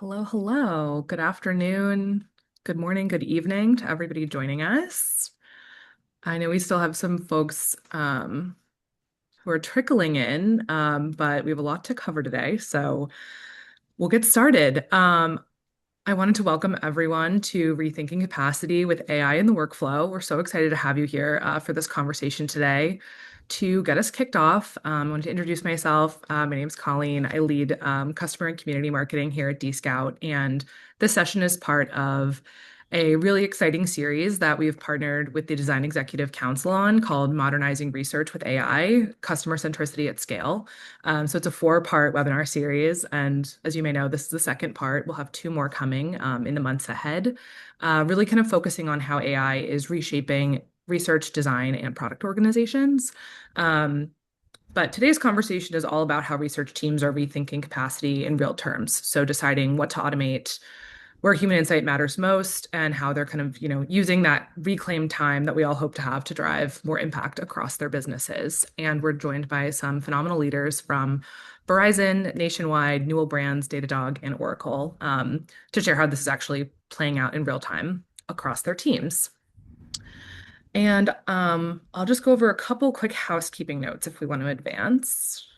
Hello, hello. Good afternoon, good morning, good evening to everybody joining us. I know we still have some folks who are trickling in, but we have a lot to cover today, so we'll get started. I wanted to welcome everyone to Rethinking Capacity with AI in the Workflow. We're so excited to have you here for this conversation today. To get us kicked off, I wanted to introduce myself. My name is Colleen. I lead customer and community marketing here at Dscout, and this session is part of a really exciting series that we've partnered with the Design Executive Council on called Modernizing Research with AI, Customer Centricity at Scale. So it's a four-part webinar series, and as you may know, this is the second part. We'll have two more coming in the months ahead, really kind of focusing on how AI is reshaping research, design, and product organizations. Um, but today's conversation is all about how research teams are rethinking capacity in real terms. So deciding what to automate, where human insight matters most, and how they're kind of, using that reclaimed time that we all hope to have to drive more impact across their businesses. And we're joined by some phenomenal leaders from Verizon, Nationwide, Newell Brands, Datadog, and Oracle to share how this is actually playing out in real time across their teams. And I'll just go over a couple quick housekeeping notes if we want to advance.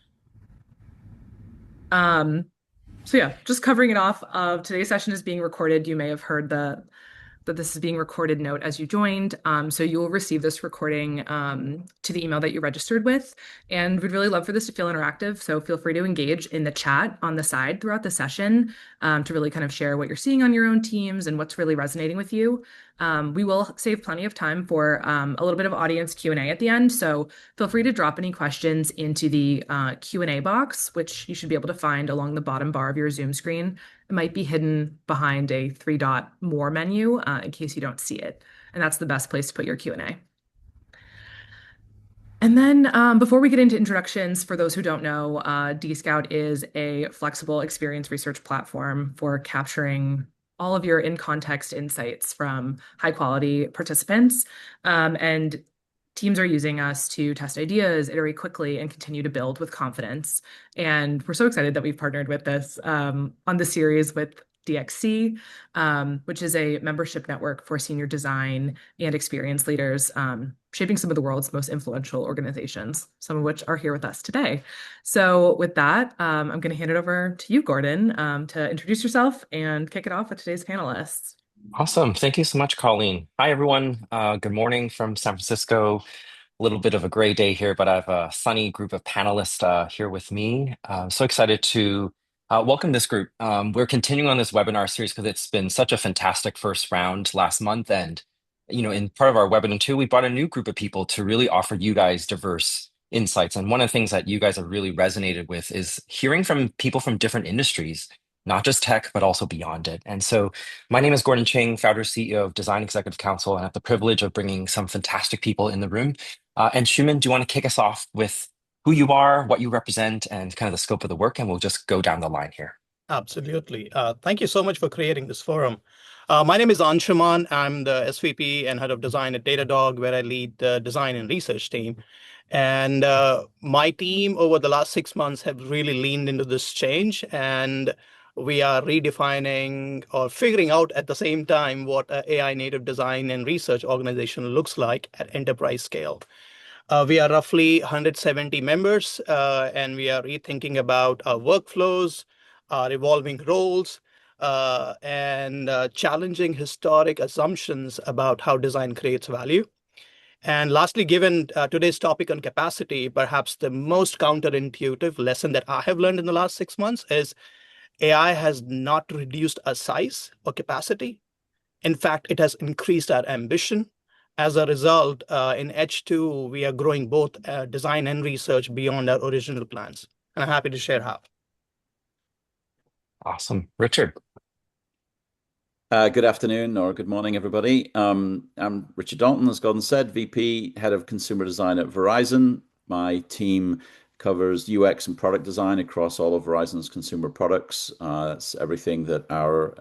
Um, so yeah, just covering it off. Today's session is being recorded. You may have heard that this is being recorded note as you joined. So you will receive this recording to the email that you registered with. And we'd really love for this to feel interactive. So feel free to engage in the chat on the side throughout the session to really kind of share what you're seeing on your own teams and what's really resonating with you. We will save plenty of time for a little bit of audience Q&A at the end. So feel free to drop any questions into the Q&A box, which you should be able to find along the bottom bar of your Zoom screen. It might be hidden behind a three-dot more menu in case you don't see it. And that's the best place to put your Q&A. And then before we get into introductions, for those who don't know, Dscout is a flexible experience research platform for capturing all of your in-context insights from high-quality participants. And teams are using us to test ideas, iterate quickly, and continue to build with confidence. And we're so excited that we've partnered with this on the series with DXC, which is a membership network for senior design and experience leaders, shaping some of the world's most influential organizations, some of which are here with us today. So with that, I'm going to hand it over to you, Gordon, to introduce yourself and kick it off with today's panelists. Awesome. Thank you so much, Colleen. Hi, everyone. Good morning from San Francisco. A little bit of a gray day here, but I have a sunny group of panelists here with me. So excited to welcome this group. We're continuing on this webinar series because it's been such a fantastic first round last month. And, in part of our webinar too, we brought a new group of people to really offer you guys diverse insights. And one of the things that you guys have really resonated with is hearing from people from different industries, not just tech, but also beyond it. And so my name is Gordon Ching, founder CEO of Design Executive Council, and I have the privilege of bringing some fantastic people in the room. And Shuman, do you want to kick us off with who you are, what you represent, and kind of the scope of the work? And we'll just go down the line here. Absolutely. Thank you so much for creating this forum. My name is Anshuman. I'm the SVP and head of design at Datadog, where I lead the design and research team. And my team over the last 6 months have really leaned into this change, and we are redefining or figuring out at the same time what an AI native design and research organization looks like at enterprise scale. We are roughly 170 members, and we are rethinking about our workflows, our evolving roles, and challenging historic assumptions about how design creates value. And lastly, given today's topic on capacity, perhaps the most counterintuitive lesson that I have learned in the last 6 months is AI has not reduced our size or capacity. In fact, it has increased our ambition. As a result, in H2, we are growing both design and research beyond our original plans. And I'm happy to share how. Awesome. Richard. Good afternoon or good morning, everybody. I'm Richard Dalton, as Gordon said, VP, Head of Consumer Design at Verizon. My team covers UX and product design across all of Verizon's consumer products. It's everything that our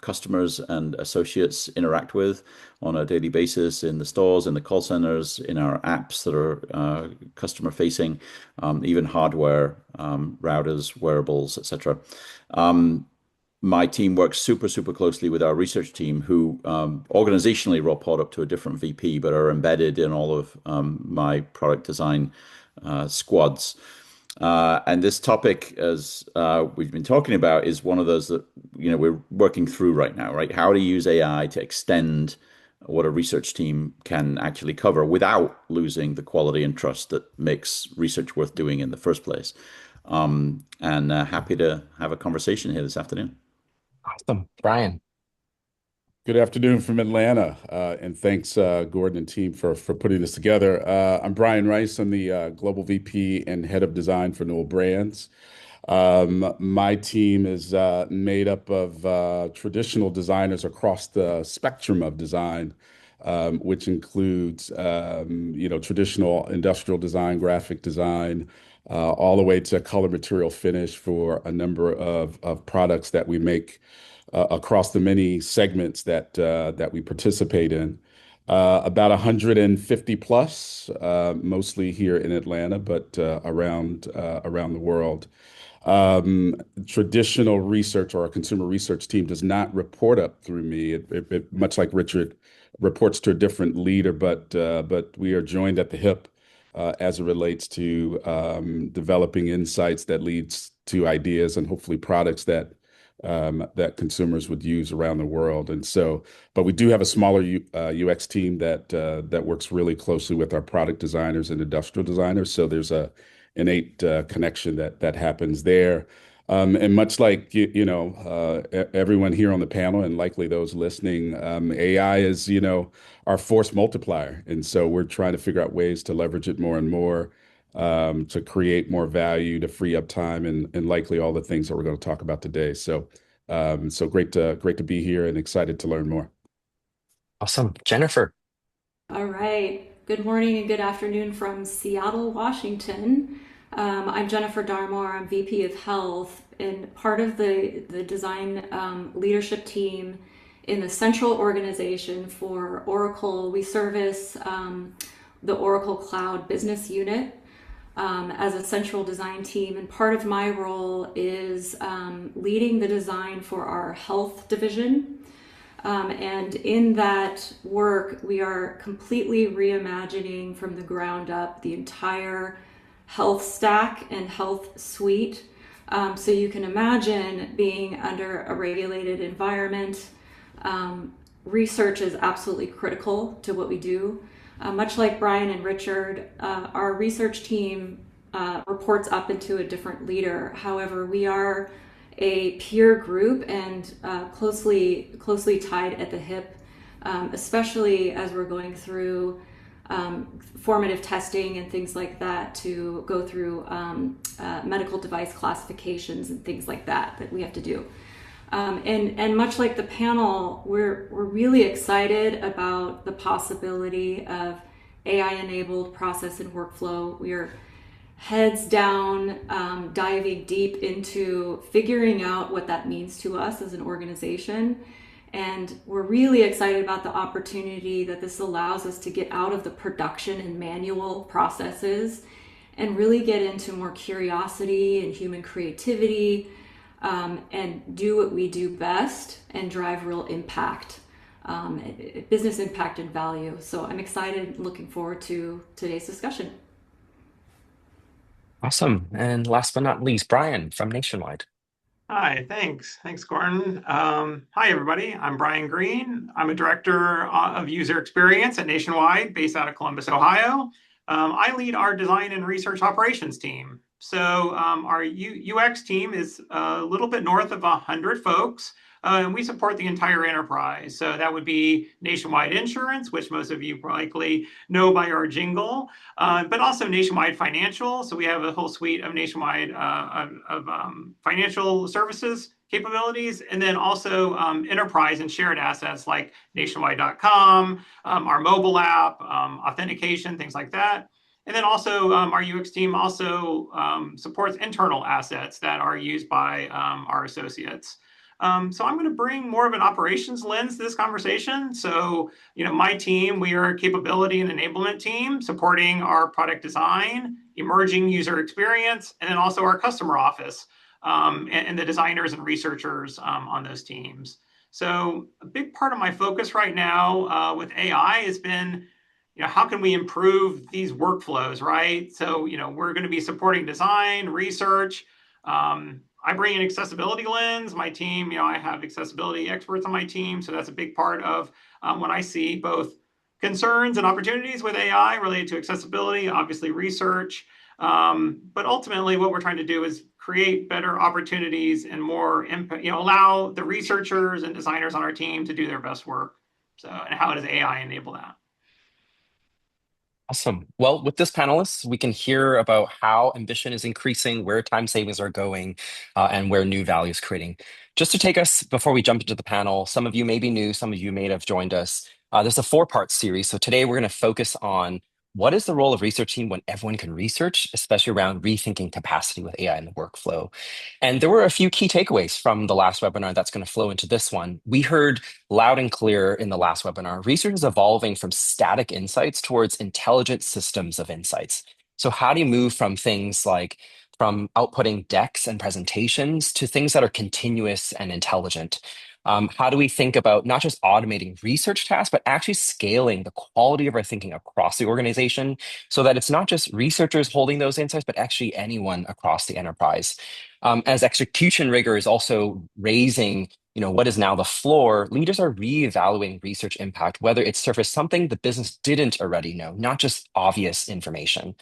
customers and associates interact with on a daily basis in the stores, in the call centers, in our apps that are customer facing, even hardware, routers, wearables, etc. my team works super, super closely with our research team, who organizationally report up to a different VP, but are embedded in all of my product design squads. And this topic, as we've been talking about, is one of those that we're working through right now, right? How to use AI to extend what a research team can actually cover without losing the quality and trust that makes research worth doing in the first place. And happy to have a conversation here this afternoon. Awesome. Brian. Good afternoon from Atlanta, and thanks, Gordon and team, for putting this together. I'm Brian Rice. I'm the Global VP and Head of Design for Newell Brands. My team is made up of traditional designers across the spectrum of design, which includes, traditional industrial design, graphic design, all the way to color, material, finish for a number of products that we make across the many segments that we participate in. About 150 plus, mostly here in Atlanta, but around the world. Traditional research or a consumer research team does not report up through me. It much like Richard reports to a different leader, but we are joined at the hip as it relates to developing insights that leads to ideas and hopefully products that consumers would use around the world. And so, but we do have a smaller UX team that works really closely with our product designers and industrial designers. So there's a innate connection that happens there. And much like everyone here on the panel and likely those listening, AI is our force multiplier, and so we're trying to figure out ways to leverage it more and more to create more value, to free up time, and likely all the things that we're going to talk about today. So, so great to be here and excited to learn more. Awesome. Jennifer. All right. Good morning and good afternoon from Seattle, Washington. I'm Jennifer Darmore. I'm VP of Health and part of the design leadership team in the central organization for Oracle. We service the Oracle Cloud Business Unit as a central design team. And part of my role is leading the design for our health division. And in that work, we are completely reimagining from the ground up the entire health stack and health suite. So you can imagine being under a regulated environment. Research is absolutely critical to what we do. Much like Brian and Richard, our research team reports up into a different leader. However, we are a peer group and closely tied at the hip, especially as we're going through formative testing and things like that to go through medical device classifications and things like that we have to do. And much like the panel, we're really excited about the possibility of AI-enabled process and workflow. We are heads down, diving deep into figuring out what that means to us as an organization. And we're really excited about the opportunity that this allows us to get out of the production and manual processes and really get into more curiosity and human creativity, and do what we do best and drive real impact, business impact and value. So I'm excited and looking forward to today's discussion. Awesome. And last but not least, Brian from Nationwide. Hi, thanks. Thanks, Gordon. Hi, everybody. I'm Brian Green. I'm a director of user experience at Nationwide, based out of Columbus, Ohio. I lead our design and research operations team. So our UX team is a little bit north of 100 folks, and we support the entire enterprise. So that would be Nationwide Insurance, which most of you likely know by our jingle, but also Nationwide Financial. So we have a whole suite of Nationwide financial services capabilities, and then also enterprise and shared assets like nationwide.com, our mobile app, authentication, things like that. And then also our UX team also supports internal assets that are used by our associates. So I'm going to bring more of an operations lens to this conversation. So, my team, we are a capability and enablement team supporting our product design, emerging user experience, and then also our customer office. and the designers and researchers on those teams. So a big part of my focus right now with AI has been, how can we improve these workflows, right? So, we're going to be supporting design, research. I bring an accessibility lens. My team, I have accessibility experts on my team. So that's a big part of when I see both concerns and opportunities with AI related to accessibility, obviously research. But ultimately, what we're trying to do is create better opportunities and more impact, allow the researchers and designers on our team to do their best work. So, and how does AI enable that? Awesome. Well, with this panelists, we can hear about how ambition is increasing, where time savings are going, and where new value is creating. Just to take us before we jump into the panel, some of you may be new, some of you may have joined us. This is a four-part series. So today we're going to focus on what is the role of research team when everyone can research, especially around rethinking capacity with AI in the workflow. And there were a few key takeaways from the last webinar that's going to flow into this one. We heard loud and clear in the last webinar, research is evolving from static insights towards intelligent systems of insights. So how do you move from things like from outputting decks and presentations to things that are continuous and intelligent? How do we think about not just automating research tasks, but actually scaling the quality of our thinking across the organization so that it's not just researchers holding those insights, but actually anyone across the enterprise? As execution rigor is also raising what is now the floor, leaders are reevaluating research impact, whether it surfaced something the business didn't already know, not just obvious information.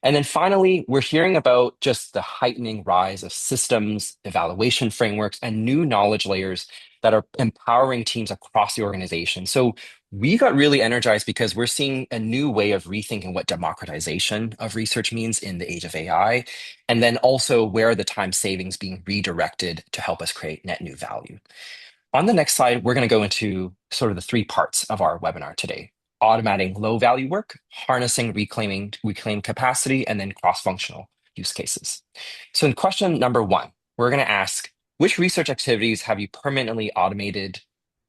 And then finally, we're hearing about just the heightening rise of systems, evaluation frameworks, and new knowledge layers that are empowering teams across the organization. So we got really energized because we're seeing a new way of rethinking what democratization of research means in the age of AI, and then also where the time savings being redirected to help us create net new value. On the next slide, we're going to go into sort of the three parts of our webinar today: automating low value work, harnessing reclaimed capacity, and then cross-functional use cases. So in question number one, we're going to ask, which research activities have you permanently automated?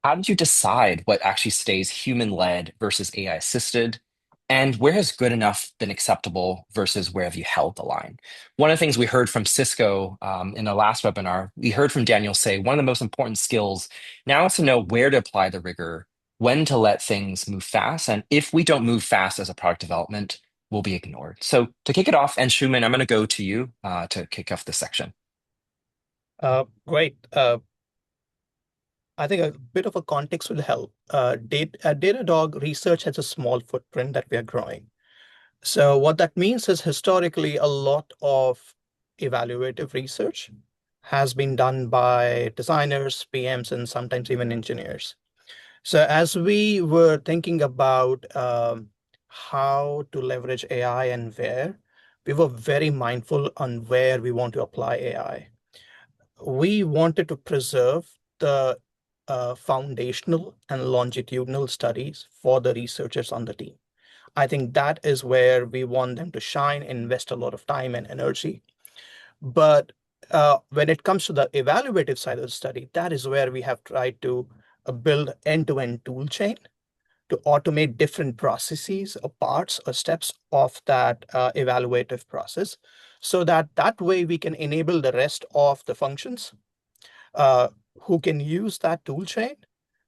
How did you decide what actually stays human-led versus AI-assisted? And where has good enough been acceptable versus where have you held the line? One of the things we heard from Cisco in the last webinar, we heard from Daniel say one of the most important skills now is to know where to apply the rigor, when to let things move fast. And if we don't move fast as a product development, we'll be ignored. So to kick it off, and Shuman, I'm going to go to you to kick off this section. Great. I think a bit of a context will help. At Datadog, research has a small footprint that we are growing. So what that means is historically a lot of evaluative research has been done by designers, PMs, and sometimes even engineers. So as we were thinking about how to leverage AI and where, we were very mindful on where we want to apply AI. We wanted to preserve the foundational and longitudinal studies for the researchers on the team. I think that is where we want them to shine, invest a lot of time and energy. But when it comes to the evaluative side of the study, that is where we have tried to build end-to-end tool chain to automate different processes or parts or steps of that evaluative process, so that way we can enable the rest of the functions who can use that tool chain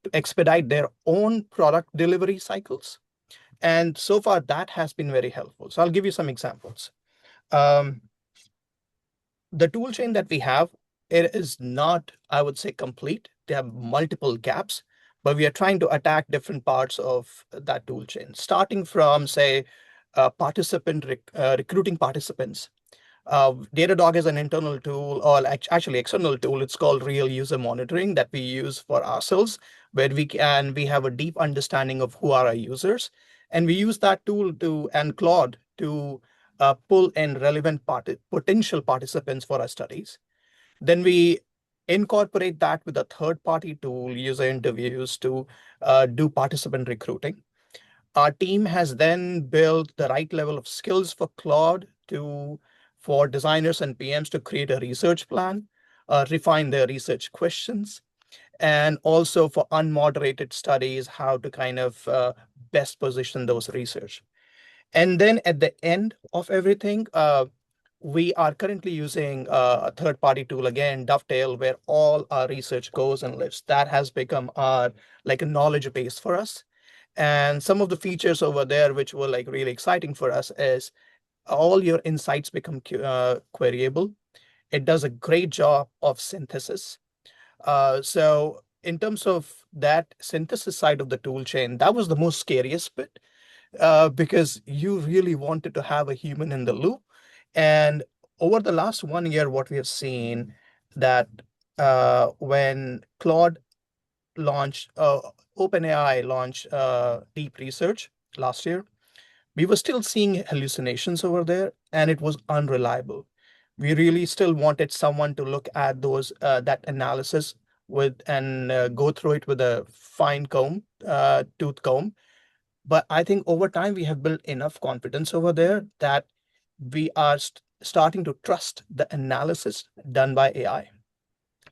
to expedite their own product delivery cycles. And so far, that has been very helpful. So I'll give you some examples. The tool chain that we have, it is not, I would say, complete. They have multiple gaps, but we are trying to attack different parts of that tool chain, starting from, say, recruiting participants. Datadog is an internal tool, or actually external tool. It's called Real User Monitoring that we use for ourselves, where we have a deep understanding of who are our users. And we use that tool and Claude to pull in relevant potential participants for our studies. Then we incorporate that with a third-party tool, user interviews, to do participant recruiting. Our team has then built the right level of skills for Claude for designers and PMs to create a research plan, refine their research questions, and also for unmoderated studies, how to kind of best position those research. And then at the end of everything, we are currently using a third-party tool, again, Dovetail, where all our research goes and lives. That has become our like a knowledge base for us. And some of the features over there, which were like really exciting for us, is all your insights become queryable. It does a great job of synthesis. So in terms of that synthesis side of the tool chain, that was the most scariest bit, because you really wanted to have a human in the loop. And over the last 1 year, what we have seen that when Claude launched, OpenAI launched deep research last year, we were still seeing hallucinations over there, and it was unreliable. We really still wanted someone to look at those that analysis with and go through it with a fine comb, tooth comb. But I think over time we have built enough confidence over there that we are starting to trust the analysis done by AI.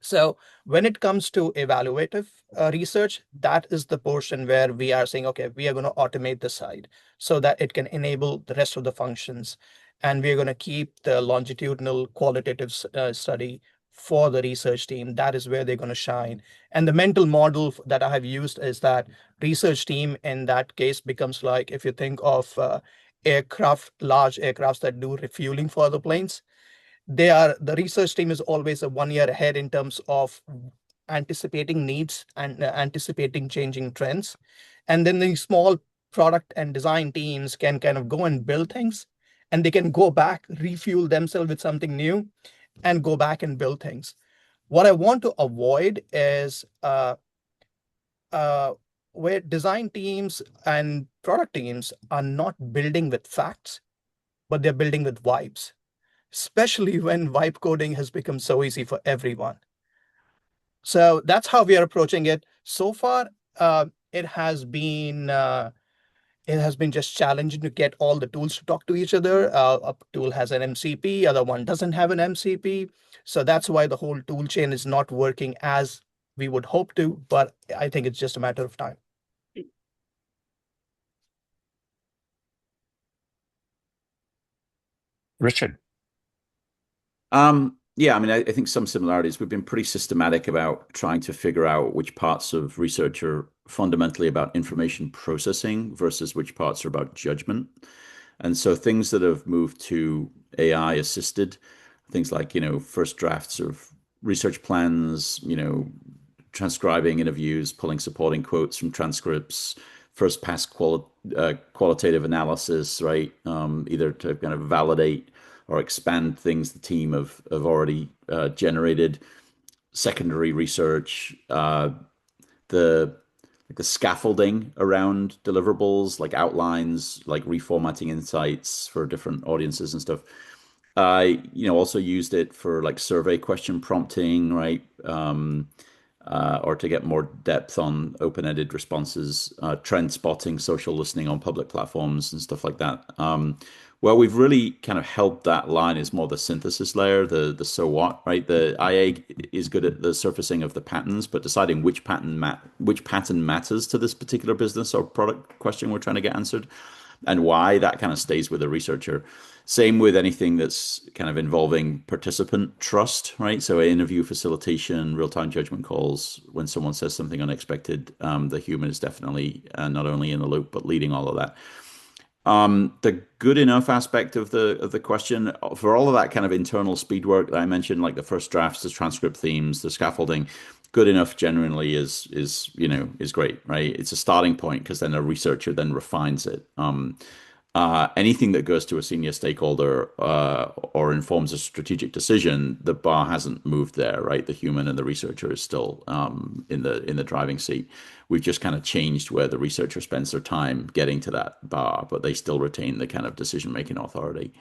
So when it comes to evaluative research, that is the portion where we are saying, okay, we are going to automate the side so that it can enable the rest of the functions. And we're going to keep the longitudinal qualitative study for the research team. That is where they're going to shine. And the mental model that I have used is that research team in that case becomes like, if you think of aircraft, large aircrafts that do refueling for the planes, the research team is always a 1 year ahead in terms of anticipating needs and anticipating changing trends. And then the small product and design teams can kind of go and build things, and they can go back, refuel themselves with something new, and go back and build things. What I want to avoid is where design teams and product teams are not building with facts, but they're building with vibes, especially when vibe coding has become so easy for everyone. So that's how we are approaching it. So far, it has been just challenging to get all the tools to talk to each other. A tool has an MCP, other one doesn't have an MCP. So that's why the whole tool chain is not working as we would hope to, but I think it's just a matter of time. Richard. Yeah, I mean, I think some similarities. We've been pretty systematic about trying to figure out which parts of research are fundamentally about information processing versus which parts are about judgment. And so things that have moved to AI assisted, things like, first drafts of research plans, transcribing interviews, pulling supporting quotes from transcripts, first pass qualitative analysis, right? Either to kind of validate or expand things the team have already generated, secondary research, the scaffolding around deliverables, like outlines, like reformatting insights for different audiences and stuff. I, also used it for like survey question prompting, right? Or to get more depth on open-ended responses, trend spotting, social listening on public platforms and stuff like that. Well, we've really kind of held that line is more the synthesis layer, the so what, right? The IA is good at the surfacing of the patterns, but deciding which pattern matters to this particular business or product question we're trying to get answered, and why, that kind of stays with the researcher. Same with anything that's kind of involving participant trust, right? So interview facilitation, real-time judgment calls, when someone says something unexpected, the human is definitely not only in the loop, but leading all of that. The good enough aspect of the question, for all of that kind of internal speed work that I mentioned, like the first drafts, the transcript themes, the scaffolding, good enough generally is great, right? It's a starting point because then a researcher then refines it. Anything that goes to a senior stakeholder or informs a strategic decision, the bar hasn't moved there, right? The human and the researcher is still in the driving seat. We've just kind of changed where the researcher spends their time getting to that bar, but they still retain the kind of decision-making authority.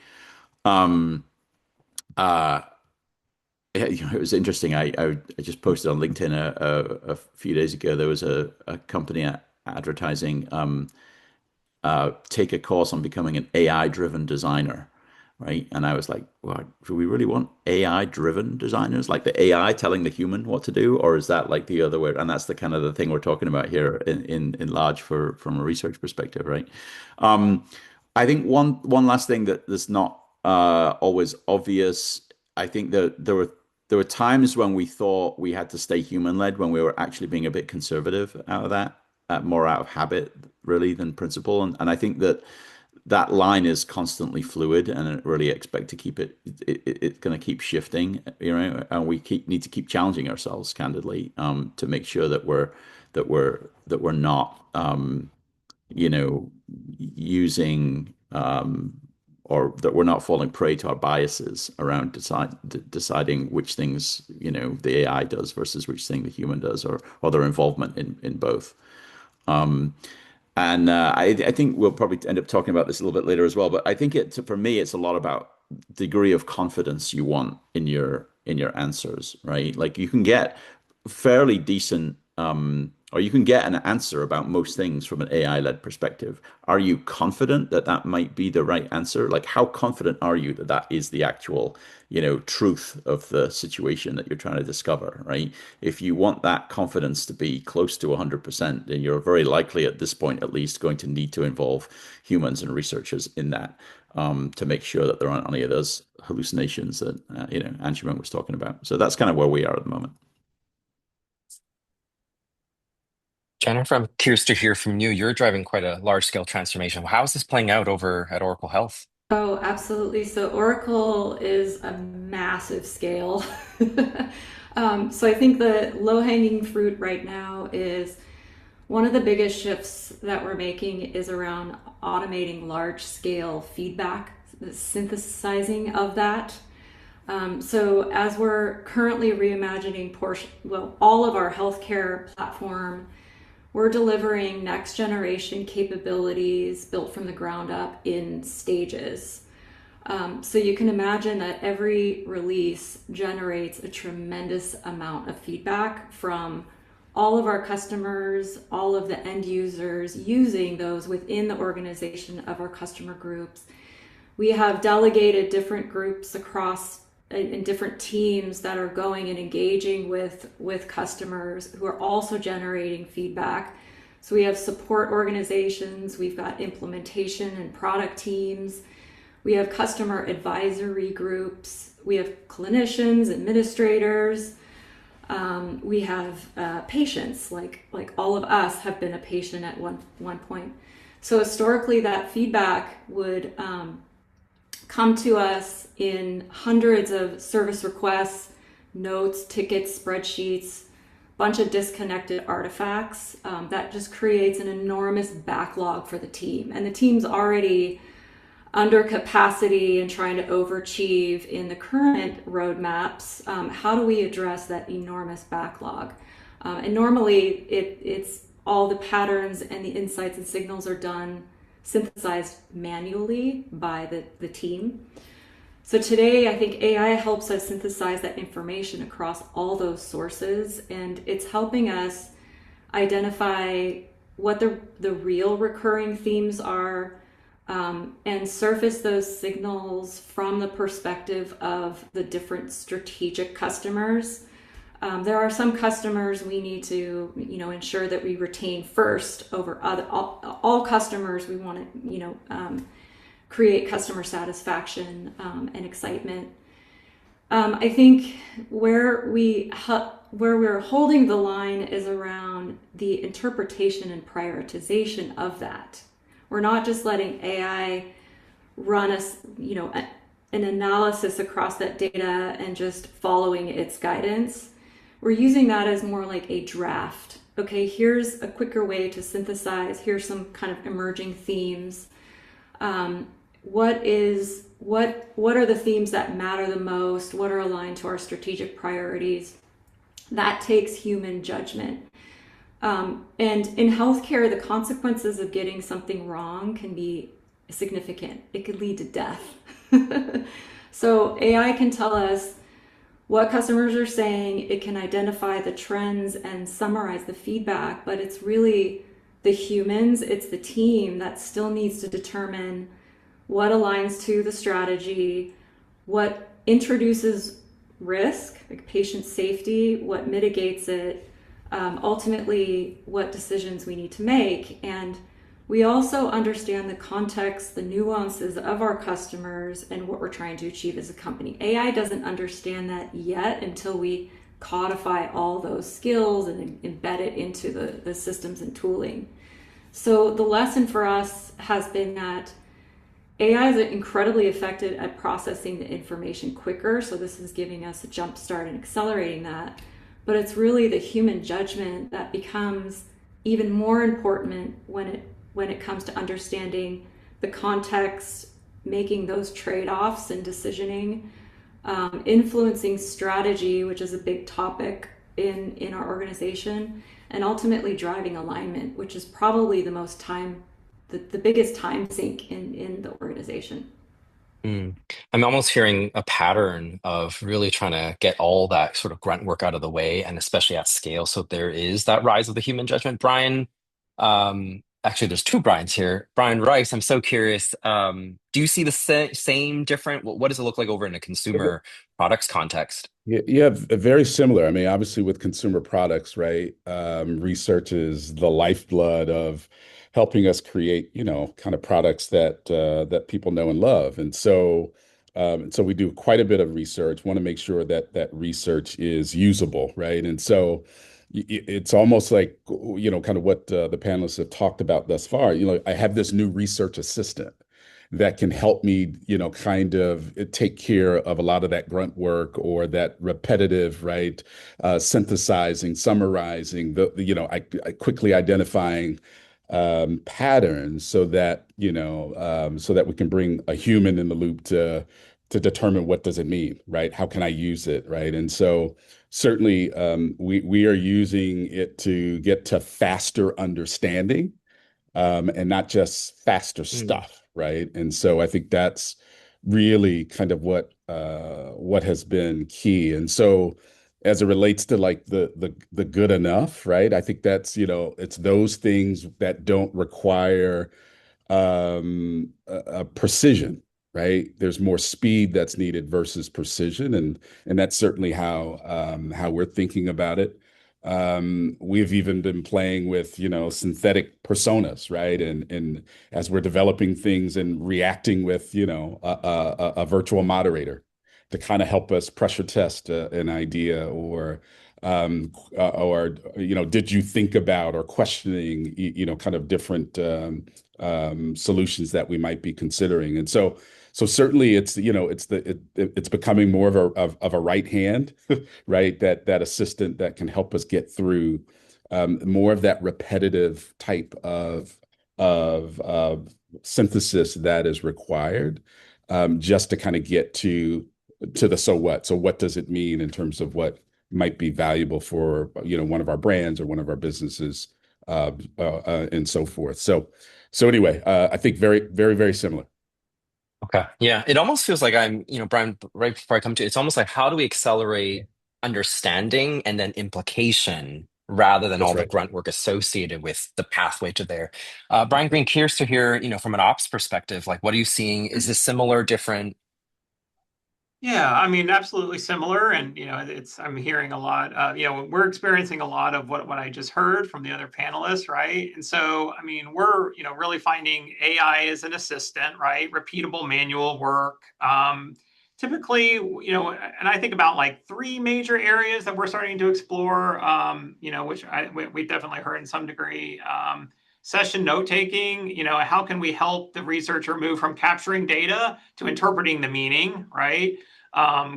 It was interesting. I just posted on LinkedIn a few days ago. There was a company advertising take a course on becoming an AI-driven designer, right? And I was like, well, do we really want AI-driven designers, like the AI telling the human what to do, or is that like the other way? And that's the kind of the thing we're talking about here in large from a research perspective, right? I think one last thing that's not always obvious. I think that there were times when we thought we had to stay human-led when we were actually being a bit conservative out of that, more out of habit really than principle. And I think that that line is constantly fluid, and I really expect to keep it's going to keep shifting, and we need to keep challenging ourselves candidly, to make sure that we're not, using, or that we're not falling prey to our biases around deciding which things, the AI does versus which thing the human does, or their involvement in both. And I think we'll probably end up talking about this a little bit later as well. But I think for me, it's a lot about degree of confidence you want in your answers, right? Like you can get fairly decent, or you can get an answer about most things from an AI-led perspective. Are you confident that that might be the right answer? Like, how confident are you that that is the actual, truth of the situation that you're trying to discover, right? If you want that confidence to be close to 100%, then you're very likely at this point, at least, going to need to involve humans and researchers in that, to make sure that there aren't any of those hallucinations that, Anshuman was talking about. So that's kind of where we are at the moment. Jennifer, I'm curious to hear from you. You're driving quite a large-scale transformation. How is this playing out over at Oracle Health? Oh, absolutely. So Oracle is a massive scale. So I think the low-hanging fruit right now is one of the biggest shifts that we're making is around automating large-scale feedback, the synthesizing of that. So as we're currently reimagining all of our healthcare platform, we're delivering next generation capabilities built from the ground up in stages. So you can imagine that every release generates a tremendous amount of feedback from all of our customers, all of the end users using those within the organization of our customer groups. We have delegated different groups across in different teams that are going and engaging with customers who are also generating feedback. So we have support organizations, we've got implementation and product teams, we have customer advisory groups, we have clinicians, administrators, we have patients, like all of us have been a patient at one point. So historically that feedback would come to us in hundreds of service requests, notes, tickets, spreadsheets, bunch of disconnected artifacts. That just creates an enormous backlog for the team. And the team's already under capacity and trying to overachieve in the current roadmaps. How do we address that enormous backlog? And normally it's all the patterns and the insights and signals are synthesized manually by the team. So today, I think AI helps us synthesize that information across all those sources, and it's helping us identify what the real recurring themes are, and surface those signals from the perspective of the different strategic customers. There are some customers we need to, ensure that we retain first over all customers. We want to, create customer satisfaction and excitement. I think where we're holding the line is around the interpretation and prioritization of that. We're not just letting AI run us, an analysis across that data and just following its guidance. We're using that as more like a draft. Okay, here's a quicker way to synthesize. Here's some kind of emerging themes. What are the themes that matter the most? What are aligned to our strategic priorities? That takes human judgment. And in healthcare, the consequences of getting something wrong can be significant. It could lead to death. So AI can tell us what customers are saying. It can identify the trends and summarize the feedback, but it's really the humans, it's the team that still needs to determine what aligns to the strategy, what introduces risk, like patient safety, what mitigates it, ultimately what decisions we need to make. And We also understand the context, the nuances of our customers and what we're trying to achieve as a company. AI doesn't understand that yet until we codify all those skills and embed it into the systems and tooling. So the lesson for us has been that AI is incredibly effective at processing the information quicker. So this is giving us a jump start and accelerating that. But it's really the human judgment that becomes even more important when it comes to understanding the context, making those trade-offs and decisioning, influencing strategy, which is a big topic in our organization, and ultimately driving alignment, which is probably the biggest time sink in the organization. Mm. I'm almost hearing a pattern of really trying to get all that sort of grunt work out of the way, and especially at scale. So there is that rise of the human judgment. Brian, actually, there's two Brians here. Brian Rice, I'm so curious. Do you see the same, different? What does it look like over in a consumer products context? Yeah, yeah, very similar. I mean, obviously with consumer products, right? Research is the lifeblood of helping us create, kind of products that people know and love. And so we do quite a bit of research, want to make sure that that research is usable, right? And so it's almost like, kind of what the panelists have talked about thus far. I have this new research assistant that can help me, kind of take care of a lot of that grunt work or that repetitive, right? Synthesizing, summarizing, I quickly identifying patterns so that we can bring a human in the loop to determine what does it mean, right? How can I use it, right? And so certainly we are using it to get to faster understanding and not just faster Mm. stuff, right? And so I think that's really kind of what has been key. And so as it relates to like the good enough, right? I think that's, it's those things that don't require a precision, right? There's more speed that's needed versus precision, and that's certainly how we're thinking about it. We've even been playing with, synthetic personas, right? And as we're developing things and reacting with, a virtual moderator to kind of help us pressure test an idea or did you think about or questioning, kind of different solutions that we might be considering. And so certainly it's becoming more of a right hand, right? That assistant that can help us get through more of that repetitive type of synthesis that is required just to kind of get to the so what. So what does it mean in terms of what might be valuable for one of our brands or one of our businesses and so forth. So anyway, I think very, very, very similar. Okay. Yeah. It almost feels like Brian, right before I come to it, it's almost like how do we accelerate understanding and then implication rather than That's all the right. grunt work associated with the pathway to there. Brian Green, curious to hear, from an ops perspective, like what are you seeing? Is this similar, different? Yeah, I mean, absolutely similar. And, I'm hearing a lot, we're experiencing a lot of what I just heard from the other panelists, right? And so, I mean, we're, really finding AI as an assistant, right? Repeatable manual work. Typically, and I think about like three major areas that we're starting to explore, which we definitely heard in some degree. Session note taking, how can we help the researcher move from capturing data to interpreting the meaning, right?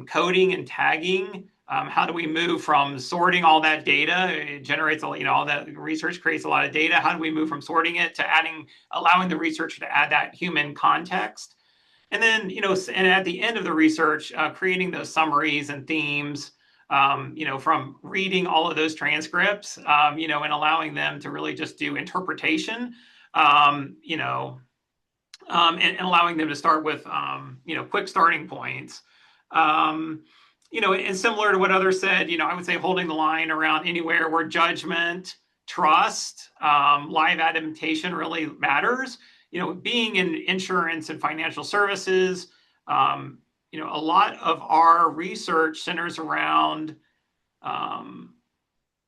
Coding and tagging. How do we move from sorting all that data? It generates, all that research creates a lot of data. How do we move from sorting it to allowing the researcher to add that human context? And then, and at the end of the research, creating those summaries and themes, from reading all of those transcripts, and allowing them to really just do interpretation, and allowing them to start with, quick starting points. And similar to what others said, I would say holding the line around anywhere where judgment, trust, live adaptation really matters. Being in insurance and financial services, a lot of our research centers around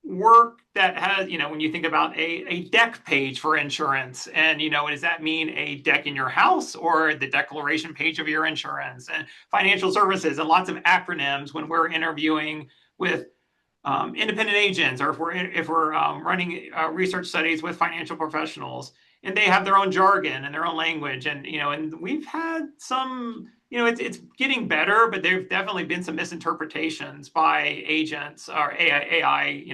work that has, when you think about a deck page for insurance, and, does that mean a deck in your house or the declaration page of your insurance, and financial services, and lots of acronyms when we're interviewing with independent agents, or if we're running research studies with financial professionals, and they have their own jargon and their own language, and we've had some, it's getting better, but there've definitely been some misinterpretations by agents or AI,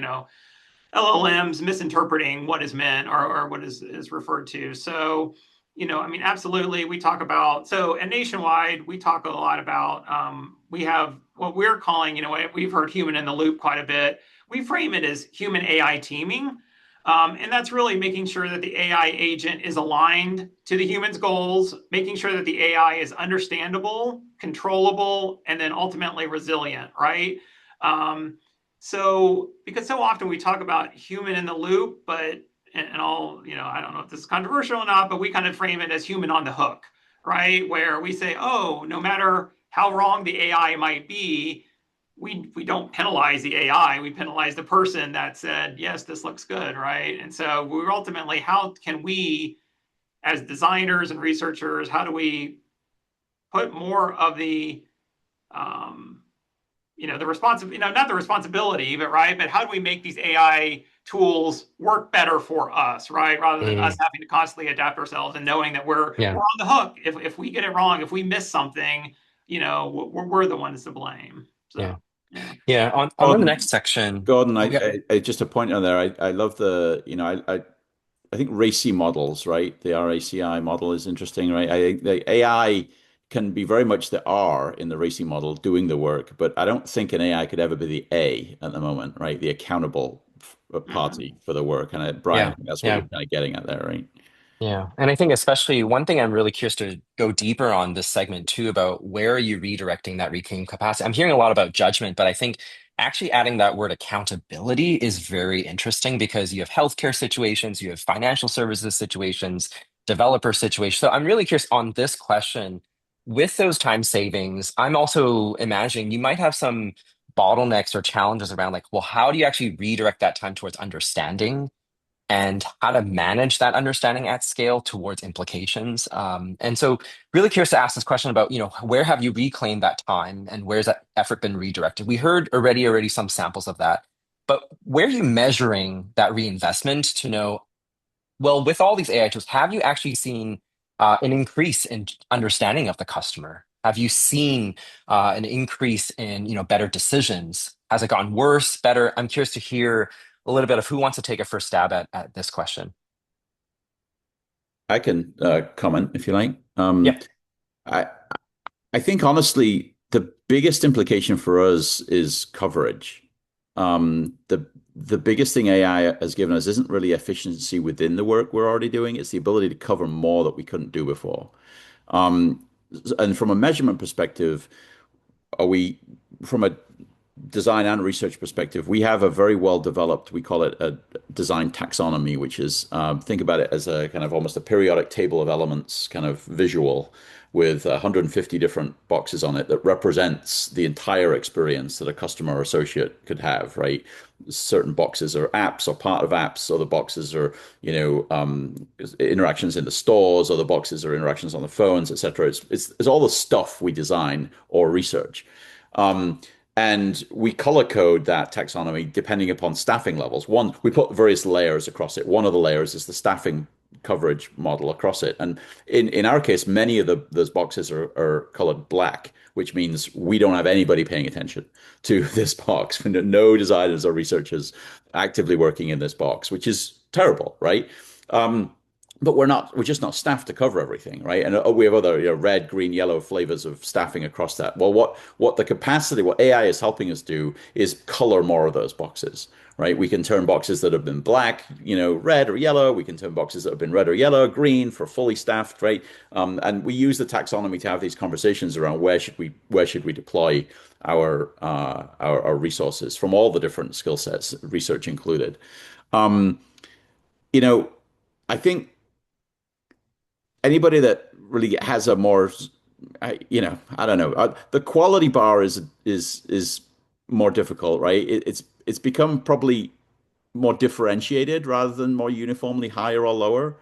LLMs misinterpreting what is meant, or what is referred to. So, I mean, absolutely, we talk about, so at Nationwide, we talk a lot about, we have what we're calling, we've heard human in the loop quite a bit. We frame it as human AI teaming. And that's really making sure that the AI agent is aligned to the human's goals, making sure that the AI is understandable, controllable, and then ultimately resilient, right? So, because so often we talk about human in the loop, but, and all, I don't know if this is controversial or not, but we kind of frame it as human on the hook, right? Where we say, oh, no matter how wrong the AI might be, we don't penalize the AI, we penalize the person that said, yes, this looks good, right? And so we're ultimately, how can we, as designers and researchers, how do we put more of the, the responsibility, not the responsibility, but right, but how do we make these AI tools work better for us, right? Rather than us Mm, having to constantly adapt ourselves and knowing that we're yeah. on the hook. If we get it wrong, if we miss something, we're the ones to blame. So Yeah. yeah. Yeah. On the next Gordon, section. Gordon, Oh, yeah. just a point on there. I love I think RACI models, right? The RACI model is interesting, right? I think the AI can be very much the R in the RACI model doing the work, but I don't think an AI could ever be the A at the moment, right? The accountable Mm-hmm. party for the work. And Brian, I Yeah. think that's what you're Yeah. kind of getting at there, right? Yeah. And I think especially one thing I'm really curious to go deeper on this segment too about where are you redirecting that reclaim capacity? I'm hearing a lot about judgment, but I think actually adding that word accountability is very interesting because you have healthcare situations, you have financial services situations, developer situations. So I'm really curious on this question. With those time savings, I'm also imagining you might have some bottlenecks or challenges around like, well, how do you actually redirect that time towards understanding and how to manage that understanding at scale towards implications. And so really curious to ask this question about, where have you reclaimed that time and where's that effort been redirected? We heard already some samples of that, but where are you measuring that reinvestment to know, well, with all these AI tools, have you actually seen an increase in understanding of the customer? Have you seen an increase in, better decisions? Has it gotten worse, better? I'm curious to hear a little bit of who wants to take a first stab at this question. I can comment if you like. Yep. I I think honestly, the biggest implication for us is coverage. The biggest thing AI has given us isn't really efficiency within the work we're already doing, it's the ability to cover more that we couldn't do before. Um, and from a measurement perspective, are we from a design and research perspective, we have a very well developed, we call it a design taxonomy, which is think about it as a kind of almost a periodic table of elements kind of visual with 150 different boxes on it that represents the entire experience that a customer or associate could have, right? Certain boxes are apps or part of apps, other boxes are, interactions in the stores, other boxes are interactions on the phones, etc. It's all the stuff we design or research. Um, and we color code that taxonomy depending upon staffing levels. One, we put various layers across it. One of the layers is the staffing coverage model across it. And in our case, many of those boxes are colored black, which means we don't have anybody paying attention to this box. No designers or researchers actively working in this box, which is terrible, right? Um, but we're just not staffed to cover everything, right? And we have other, red, green, yellow flavors of staffing across that. Well, what AI is helping us do is color more of those boxes, right? We can turn boxes that have been black, red or yellow. We can turn boxes that have been red or yellow, green for fully staffed, right? And we use the taxonomy to have these conversations around where should we deploy our resources from all the different skill sets, research included. Um, you know, I think anybody that really has a more, I don't know, the quality bar is more difficult, right? It's become probably more differentiated rather than more uniformly higher or lower.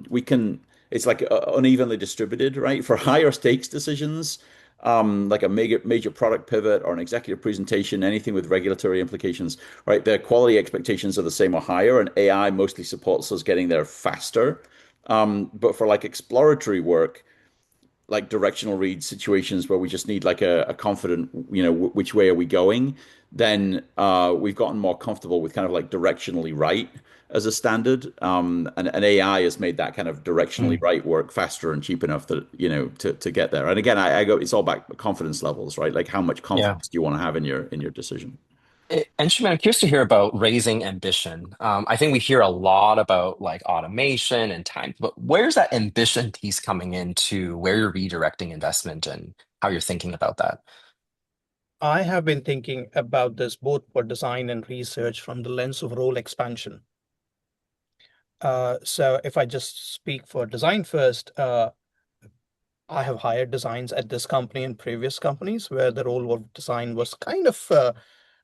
We can, it's like unevenly distributed, right? For higher stakes decisions, like a major product pivot or an executive presentation, anything with regulatory implications, right? Their quality expectations are the same or higher, and AI mostly supports us getting there faster. But for like exploratory work, like directional read situations where we just need like a confident, which way are we going, then we've gotten more comfortable with kind of like directionally right as a standard. And AI has made that kind of directionally Mm. right work faster and cheap enough that, to get there. And again, I go, it's all about confidence levels, right? Like how much Yeah. confidence do you want to have in your decision? And Shimon, I'm curious to hear about raising ambition. I think we hear a lot about like automation and time, but where's that ambition piece coming into where you're redirecting investment and how you're thinking about that? I have been thinking about this both for design and research from the lens of role expansion. So if I just speak for design first, I have hired designs at this company and previous companies where the role of design was kind of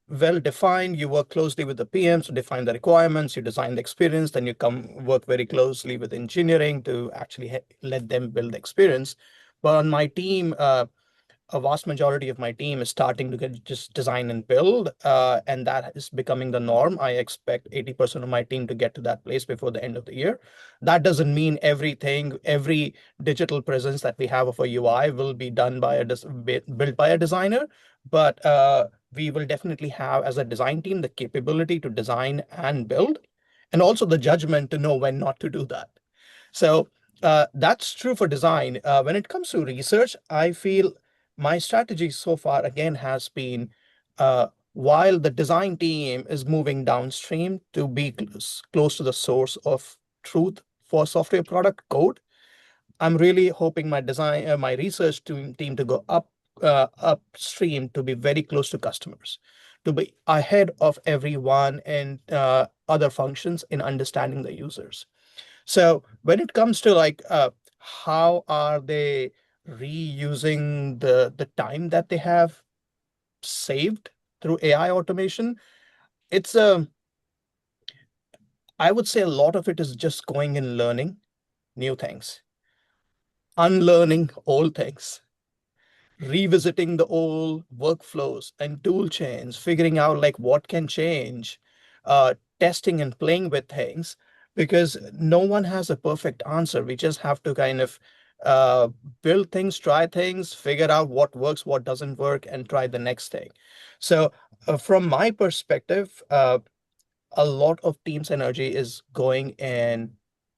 well defined. You work closely with the PMs to define the requirements, you design the experience, then you come work very closely with engineering to actually let them build the experience. But on my team, a vast majority of my team is starting to get just design and build, and that is becoming the norm. I expect 80% of my team to get to that place before the end of the year. That doesn't mean every digital presence that we have of a UI will be done by built by a designer, but we will definitely have, as a design team, the capability to design and build, and also the judgment to know when not to do that. So that's true for design. When it comes to research, I feel my strategy so far, again, has been while the design team is moving downstream to be close to the source of truth for software product code, I'm really hoping my research team to go upstream to be very close to customers, to be ahead of everyone and other functions in understanding the users. So when it comes to like how are they reusing the time that they have saved through AI automation, it's I would say a lot of it is just going and learning new things, unlearning old things, revisiting the old workflows and tool chains, figuring out like what can change, testing and playing with things, because no one has a perfect answer. We just have to kind of uh, build things, try things, figure out what works, what doesn't work, and try the next thing. So, from my perspective, a lot of team's energy is going in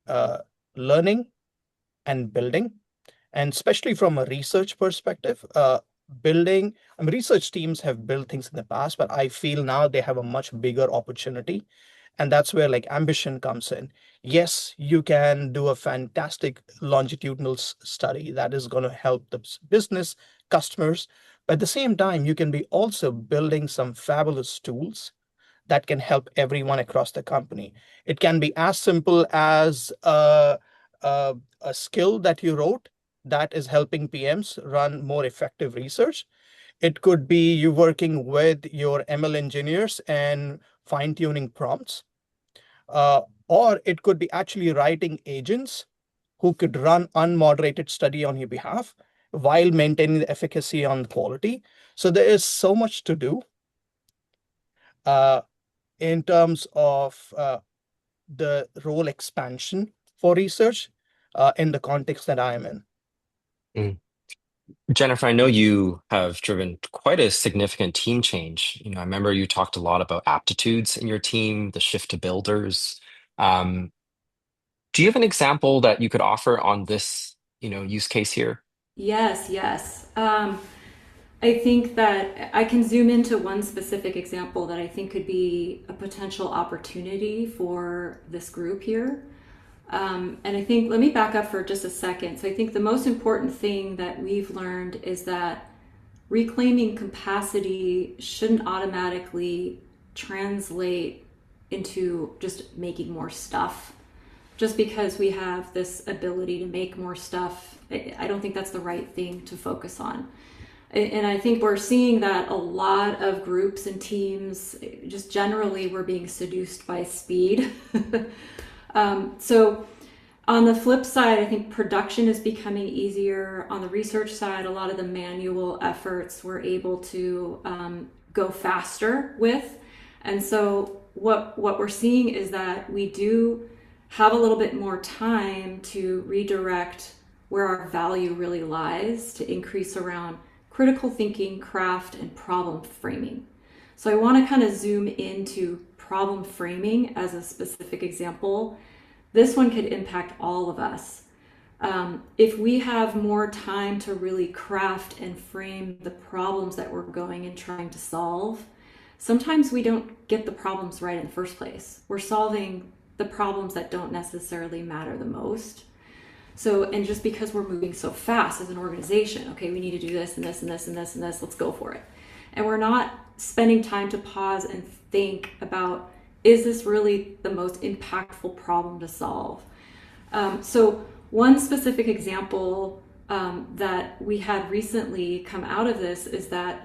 uh, learning and building, and especially from a research perspective, building, I mean, research teams have built things in the past, but I feel now they have a much bigger opportunity. And that's where like ambition comes in. Yes, you can do a fantastic longitudinal study that is going to help the business customers. But at the same time, you can be also building some fabulous tools that can help everyone across the company. It can be as simple as a skill that you wrote that is helping PMs run more effective research. It could be you working with your ML engineers and fine tuning prompts. Or it could be actually writing agents who could run unmoderated study on your behalf while maintaining the efficacy on quality. So there is so much to do uh, in terms of the role expansion for research in the context that I am in. Mm. Jennifer, I know you have driven quite a significant team change. I remember you talked a lot about aptitudes in your team, the shift to builders. Um, do you have an example that you could offer on this, use case here? Yes, yes. I think that I can zoom into one specific example that I think could be a potential opportunity for this group here. And I think, let me back up for just a second. So I think the most important thing that we've learned is that reclaiming capacity shouldn't automatically translate into just making more stuff. Just because we have this ability to make more stuff, I don't think that's the right thing to focus on. And I think we're seeing that a lot of groups and teams, just generally, were being seduced by speed. So on the flip side, I think production is becoming easier. On the research side, a lot of the manual efforts we're able to go faster with. And so what we're seeing is that we do have a little bit more time to redirect where our value really lies, to increase around critical thinking, craft, and problem framing. So I want to kind of zoom into problem framing as a specific example. This one could impact all of us. If we have more time to really craft and frame the problems that we're going and trying to solve, sometimes we don't get the problems right in the first place. We're solving the problems that don't necessarily matter the most. So, and just because we're moving so fast as an organization, okay, we need to do this and this and this and this and this, let's go for it. And we're not spending time to pause and think about, is this really the most impactful problem to solve? So one specific example that we had recently come out of this is that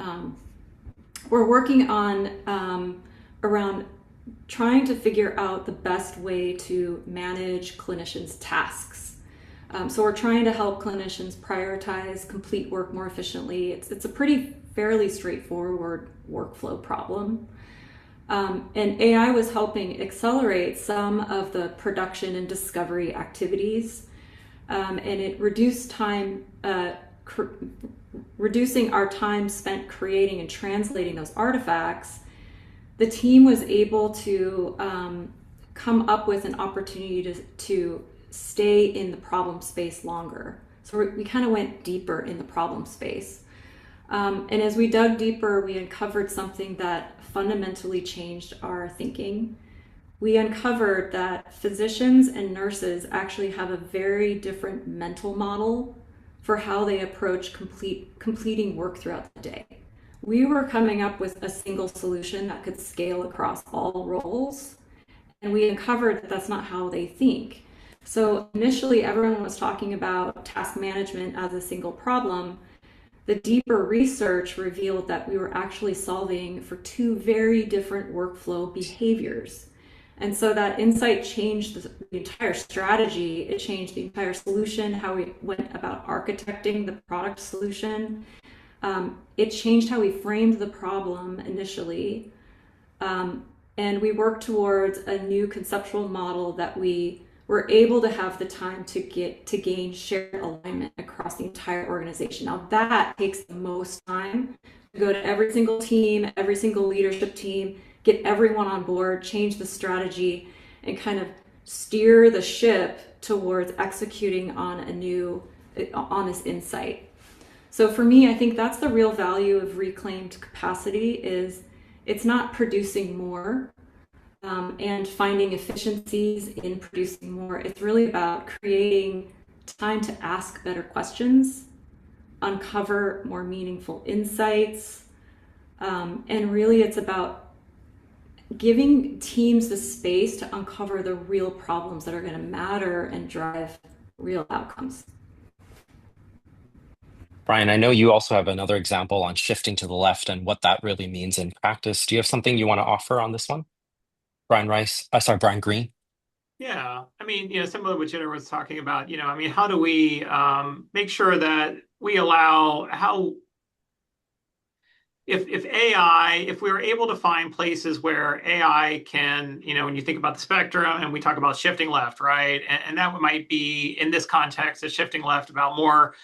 we're working on around trying to figure out the best way to manage clinicians' tasks. So we're trying to help clinicians prioritize complete work more efficiently. It's a pretty fairly straightforward workflow problem. And AI was helping accelerate some of the production and discovery activities. And it reduced time, reducing our time spent creating and translating those artifacts. The team was able to come up with an opportunity to stay in the problem space longer. So we kind of went deeper in the problem space. And as we dug deeper, we uncovered something that fundamentally changed our thinking. We uncovered that physicians and nurses actually have a very different mental model for how they approach completing work throughout the day. We were coming up with a single solution that could scale across all roles, and we uncovered that that's not how they think. So initially, everyone was talking about task management as a single problem. The deeper research revealed that we were actually solving for two very different workflow behaviors. And so that insight changed the entire strategy. It changed the entire solution, how we went about architecting the product solution. It changed how we framed the problem initially. And we worked towards a new conceptual model that we were able to have the time to gain shared alignment across the entire organization. Now that takes the most time to go to every single team, every single leadership team, get everyone on board, change the strategy, and kind of steer the ship towards executing on this insight. So for me, I think that's the real value of reclaimed capacity. Is it's not producing more and finding efficiencies in producing more. It's really about creating time to ask better questions, uncover more meaningful insights, and really it's about giving teams the space to uncover the real problems that are going to matter and drive real outcomes. Brian, I know you also have another example on shifting to the left and what that really means in practice. Do you have something you want to offer on this one? Brian Green. Yeah, I mean, similar to what Jennifer was talking about, I mean, how do we make sure that we allow if we were able to find places where AI can, when you think about the spectrum and we talk about shifting left, right? And that might be in this context, a shifting left about more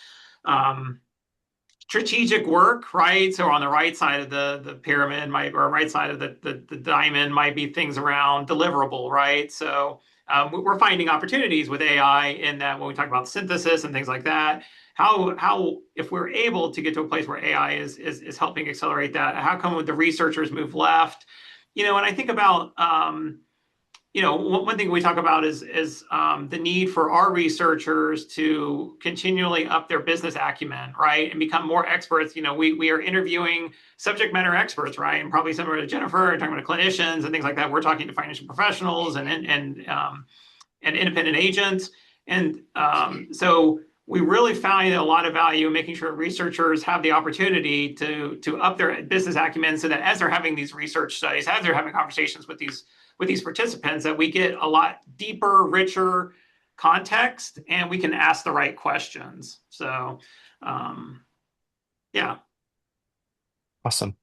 strategic work, right? So on the right side of the pyramid or right side of the diamond might be things around deliverable, right? So we're finding opportunities with AI in that when we talk about synthesis and things like that, how if we're able to get to a place where AI is helping accelerate that, how come the researchers move left? And I think about one thing we talk about is the need for our researchers to continually up their business acumen, right, and become more experts. We are interviewing subject matter experts, right, and probably similar to Jennifer, talking to clinicians and things like that. We're talking to financial professionals and independent agents, and so we really find a lot of value in making sure researchers have the opportunity to up their business acumen so that as they're having these research studies, as they're having conversations with these participants, that we get a lot deeper, richer context and we can ask the right questions. So, yeah. Awesome.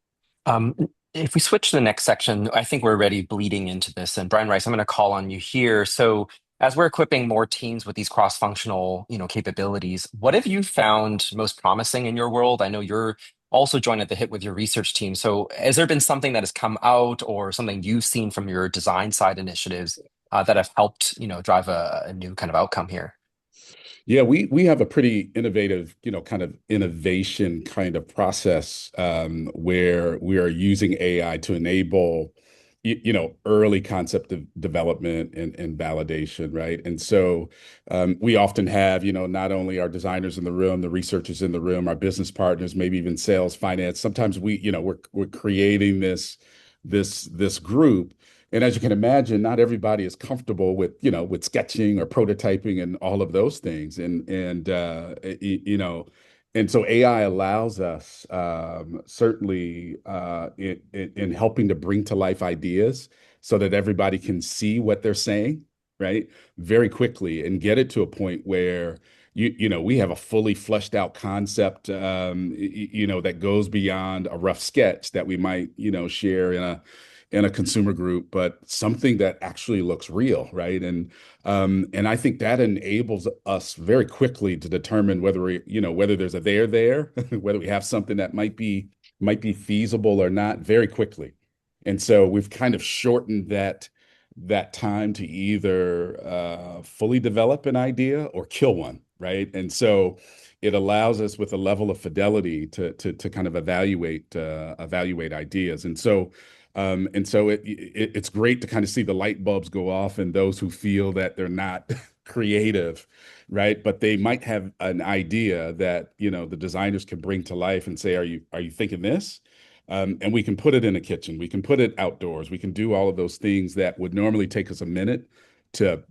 Um, if we switch to the next section, I think we're already bleeding into this. And Brian Rice, I'm going to call on you here. So as we're equipping more teams with these cross-functional, capabilities, what have you found most promising in your world? I know you're also joined at the hip with your research team. So has there been something that has come out or something you've seen from your design side initiatives that have helped, drive a new kind of outcome here? Yeah, we have a pretty innovative, kind of innovation kind of process where we are using AI to enable, early concept development and validation, right? And so we often have, not only our designers in the room, the researchers in the room, our business partners, maybe even sales, finance. Sometimes we're creating this group. And as you can imagine, not everybody is comfortable with sketching or prototyping and all of those things. And so AI allows us certainly in helping to bring to life ideas so that everybody can see what they're saying, right? Very quickly and get it to a point where we have a fully fleshed out concept, that goes beyond a rough sketch that we might, share in a consumer group, but something that actually looks real, right? And I think that enables us very quickly to determine whether there's a there, whether we have something that might be feasible or not very quickly. And so we've kind of shortened that time to either fully develop an idea or kill one, right? And so it allows us with a level of fidelity to kind of evaluate ideas. And so it's great to kind of see the light bulbs go off in those who feel that they're not creative, right? But they might have an idea that, the designers can bring to life and say, are you thinking this? And we can put it in a kitchen, we can put it outdoors, we can do all of those things that would normally take us a minute to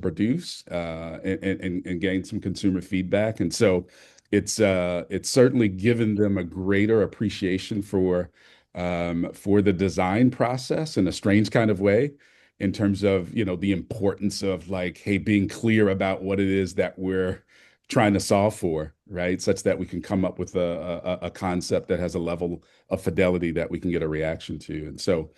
produce and gain some consumer feedback. And so it's certainly given them a greater appreciation for the design process in a strange kind of way, in terms of, the importance of like, hey, being clear about what it is that we're trying to solve for, right? Such that we can come up with a concept that has a level of fidelity that we can get a reaction to. And so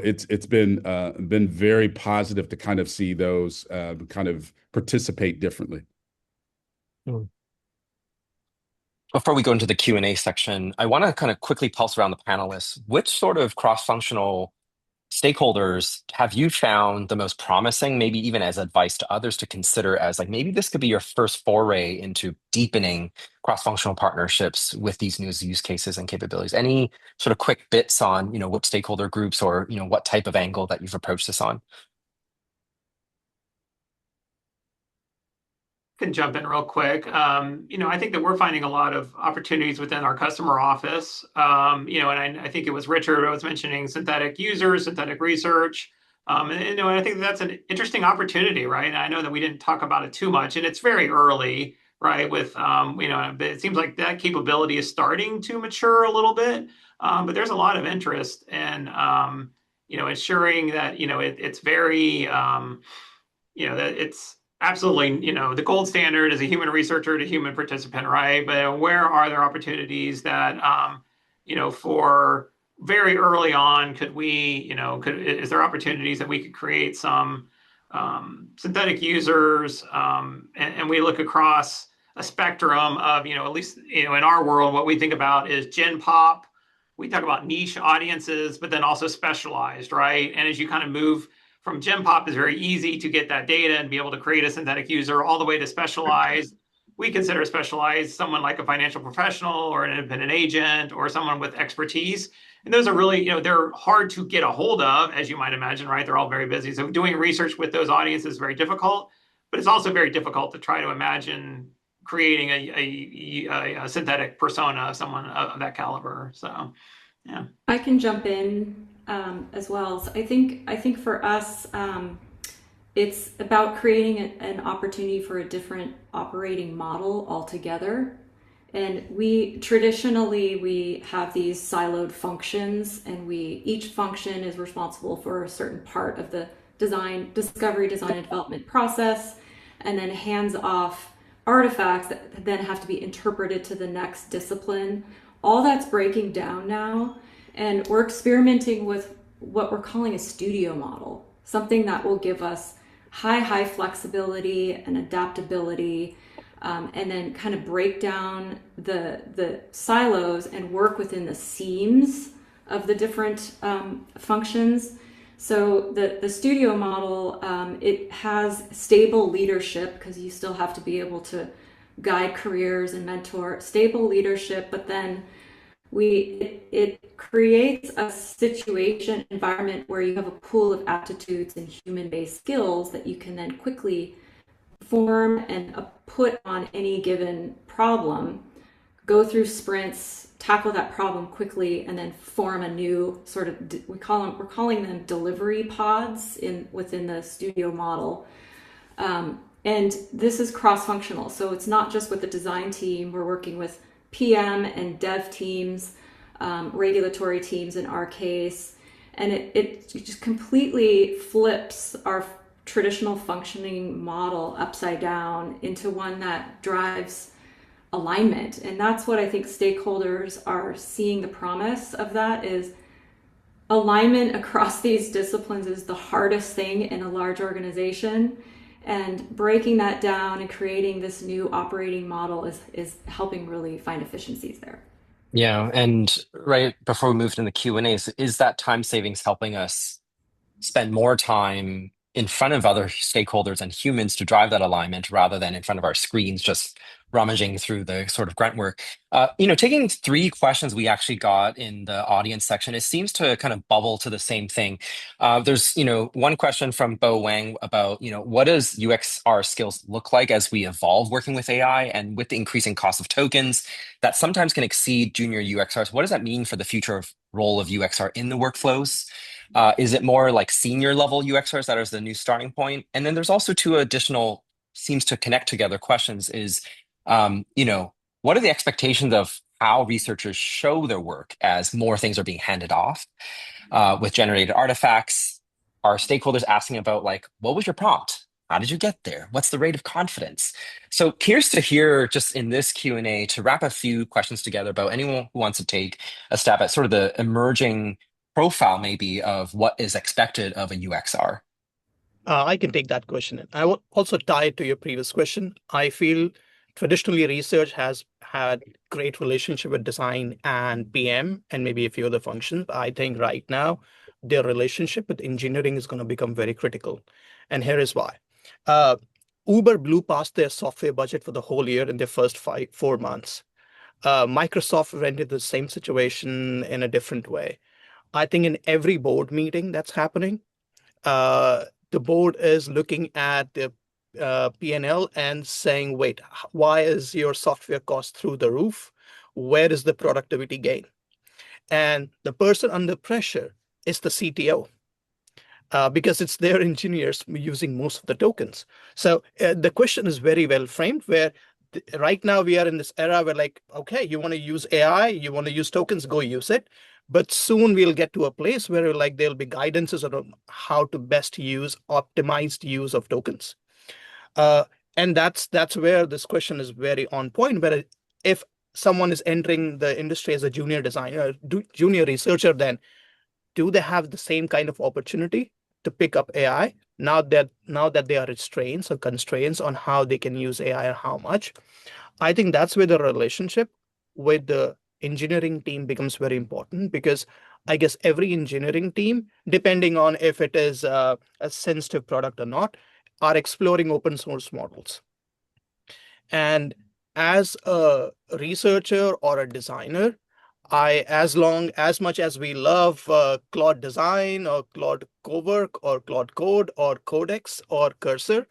it's been very positive to kind of see those kind of participate differently. Before we go into the Q&A section, I want to kind of quickly pulse around the panelists. Which sort of cross-functional stakeholders have you found the most promising, maybe even as advice to others to consider as like maybe this could be your first foray into deepening cross-functional partnerships with these new use cases and capabilities? Any sort of quick bits on, what stakeholder groups or, what type of angle that you've approached this on? Can jump in real quick. I think that we're finding a lot of opportunities within our customer office. And I think it was Richard who was mentioning synthetic users, synthetic research. And I think that's an interesting opportunity, right? And I know that we didn't talk about it too much, and it's very early, right? But it seems like that capability is starting to mature a little bit. But there's a lot of interest in, ensuring that, it's very, that it's absolutely, the gold standard is a human researcher to human participant, right? But where are there opportunities that, for very early on, is there opportunities that we could create some synthetic users, and we look across a spectrum of, at least, in our world, what we think about is gen pop. We talk about niche audiences, but then also specialized, right? And as you kind of move from gen pop, is very easy to get that data and be able to create a synthetic user, all the way to specialized. We consider specialized someone like a financial professional or an independent agent or someone with expertise. And those are really, they're hard to get a hold of, as you might imagine, right? They're all very busy. So doing research with those audiences is very difficult, but it's also very difficult to try to imagine creating a synthetic persona of someone of that caliber. So, yeah. I can jump in as well. So I think for us, it's about creating an opportunity for a different operating model altogether. And traditionally we have these siloed functions, and each function is responsible for a certain part of the discovery, design, and development process, and then hands off artifacts that then have to be interpreted to the next discipline. All that's breaking down now, and we're experimenting with what we're calling a studio model, something that will give us high flexibility and adaptability, and then kind of break down the silos and work within the seams of the different functions. So the studio model, it has stable leadership, because you still have to be able to guide careers and mentor, stable leadership, but then it creates a situation environment where you have a pool of aptitudes and human-based skills that you can then quickly form and put on any given problem, go through sprints, tackle that problem quickly, and then form a new sort of, we're calling them delivery pods within the studio model. And this is cross-functional. So it's not just with the design team. We're working with PM and dev teams, regulatory teams in our case. And it just completely flips our traditional functioning model upside down into one that drives alignment. And that's what I think stakeholders are seeing. The promise of that is alignment across these disciplines is the hardest thing in a large organization. And breaking that down and creating this new operating model is helping really find efficiencies there. Yeah, and right before we moved in the Q&A, is that time savings helping us spend more time in front of other stakeholders and humans to drive that alignment rather than in front of our screens, just rummaging through the sort of grunt work? Taking three questions we actually got in the audience section, it seems to kind of bubble to the same thing. There's, one question from Bo Wang about, what does UXR skills look like as we evolve working with AI, and with the increasing cost of tokens that sometimes can exceed junior UXRs? What does that mean for the future role of UXR in the workflows? Is it more like senior level UXRs that is the new starting point? And then there's also two additional, seems to connect together questions is, what are the expectations of how researchers show their work as more things are being handed off with generated artifacts? Are stakeholders asking about, like, what was your prompt? How did you get there? What's the rate of confidence? So curious to hear, just in this Q&A, to wrap a few questions together about anyone who wants to take a stab at sort of the emerging profile maybe of what is expected of a UXR. I can take that question. I will also tie it to your previous question. I feel traditionally research has had great relationship with design and PM and maybe a few other functions. I think right now their relationship with engineering is going to become very critical. And here is why. Uber blew past their software budget for the whole year in their first 4 months. Microsoft ran into the same situation in a different way. I think in every board meeting that's happening, the board is looking at the P&L and saying, wait, why is your software cost through the roof? Where is the productivity gain? And the person under pressure is the CTO, because it's their engineers using most of the tokens. So the question is very well framed, where right now we are in this era where, like, okay, you want to use AI, you want to use tokens, go use it. But soon we'll get to a place where, like, there'll be guidances on how to best use optimized use of tokens. And that's where this question is very on point. But if someone is entering the industry as a junior designer, junior researcher, then do they have the same kind of opportunity to pick up AI now that there are restraints or constraints on how they can use AI and how much? I think that's where the relationship with the engineering team becomes very important, because I guess every engineering team, depending on if it is a sensitive product or not, are exploring open source models. And as a researcher or a designer, as much as we love Claude Design or Claude Cowork or Claude Code or Codex or Cursor,